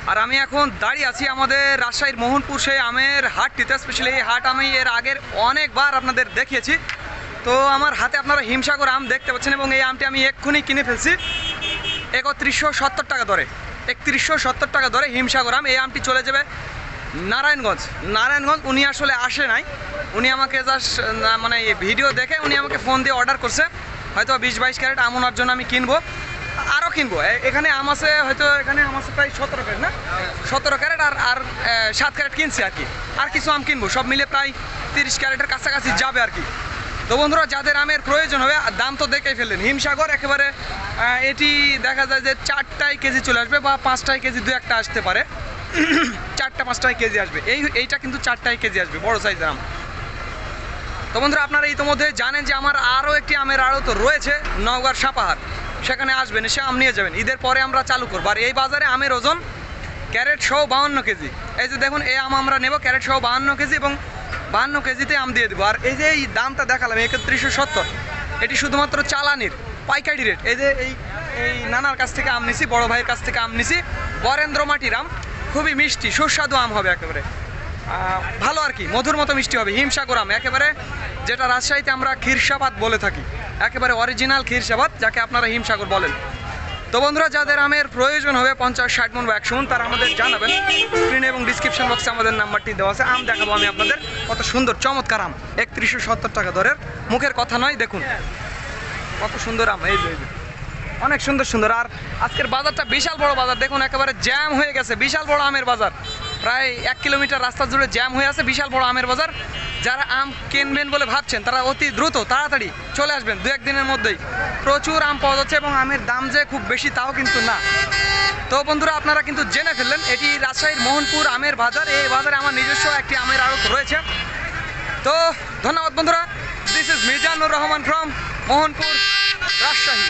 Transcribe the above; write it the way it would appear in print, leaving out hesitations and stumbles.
আর আমি এখন দাঁড়িয়ে আছি আমাদের রাজশাহীর মোহনপুর সেই আমের হাটটিতে। স্পেশালি এই হাট আমি এর আগের অনেকবার আপনাদের দেখিয়েছি। তো আমার হাতে আপনারা হিমসাগর আম দেখতে পাচ্ছেন এবং এই আমটি আমি এক্ষুনি কিনে ফেলছি ৩১70 টাকা দরে। ৩১70 টাকা দরে হিমসাগর আম। এই আমটি চলে যাবে নারায়ণগঞ্জ। উনি আসলে আসে নাই, উনি আমাকে জাস্ট মানে ভিডিও দেখে উনি আমাকে ফোন দিয়ে অর্ডার করছে। হয়তো 20-22 ক্যারেট আম ওনার জন্য আমি কিনবো, আরও কিনবো। এখানে আম আছে, হয়তো এখানে আম আছে প্রায় 17 ক্যারেট, না 17 ক্যারেট, আর 7 ক্যারেট কিনছি আর কি। আর কিছু আম কিনবো, সব মিলে প্রায় 30 ক্যারেটের কাছাকাছি যাবে আর কি। তো বন্ধুরা, যাদের আমের প্রয়োজন হবে, দাম তো দেখেই ফেললেন। হিমসাগর একেবারে এটি দেখা যায় যে 4টায় কেজি চলে আসবে বা 5টায় কেজি 2-1টা আসতে পারে। 4টা-5টায় কেজি আসবে। এইটা কিন্তু 4টায় কেজি আসবে, বড় সাইজের আম। তো বন্ধুরা, আপনারা ইতিমধ্যে জানেন যে আমার আরও একটি আমের আড়ত রয়েছে নওগাঁর সাপাহার। সেখানে আসবেন, এসে আম নিয়ে যাবেন। ঈদের পরে আমরা চালু করবো। আর এই বাজারে আমের ওজন ক্যারেট সহ 52 কেজি। এই যে দেখুন, এই আম আমরা নেব ক্যারেট সহ 52 কেজি এবং 52 কেজিতে আম দিয়ে দেবো। আর এই যে এই দামটা দেখালাম ৩১70, এটি শুধুমাত্র চালানির পাইকারি রেট। এই যে এই নানার কাছ থেকে আম নিছি, বড় ভাইয়ের কাছ থেকে আম নিছি, বরেন্দ্র মাটির আম। খুবই মিষ্টি সুস্বাদু আম হবে, একেবারে ভালো আর কি, মধুর মতো মিষ্টি হবে। হিমসাগর আম একেবারে, যেটা রাজশাহীতে আমরা ক্ষীরসাবাদ বলে থাকি, একেবারে অরিজিনাল ক্ষীরসাবাদ, যাকে আপনারা হিমসাগর বলেন। তো বন্ধুরা, যাদের আমের প্রয়োজন হবে 50-60 মণ বা 100 মণ, তারা আমাদের জানাবেন। স্ক্রিনে এবং ডিসক্রিপশন বক্সে আমাদের নাম্বারটি দেওয়া আছে। আম দেখাবো আমি আপনাদের, কত সুন্দর চমৎকার আম। ৩১70 টাকা দরের, মুখের কথা নয়। দেখুন কত সুন্দর আম, এই যে অনেক সুন্দর সুন্দর। আর আজকের বাজারটা বিশাল বড় বাজার, দেখুন একেবারে জ্যাম হয়ে গেছে। বিশাল বড় আমের বাজার, প্রায় 1 কিলোমিটার রাস্তা জুড়ে জ্যাম হয়ে আছে। বিশাল বড় আমের বাজার। যারা আম কিনবেন বলে ভাবছেন, তারা অতি দ্রুত তাড়াতাড়ি চলে আসবেন। 2-1 দিনের মধ্যেই প্রচুর আম পাওয়া যাচ্ছে এবং আমের দাম যে খুব বেশি তাও কিন্তু না। তো বন্ধুরা, আপনারা কিন্তু জেনে ফেললেন, এটি রাজশাহীর মোহনপুর আমের বাজার। এই বাজারে আমার নিজস্ব একটি আমের আড়ত রয়েছে। তো ধন্যবাদ বন্ধুরা। This is Mizanur Rahman from Mohanpur, Rajshahi.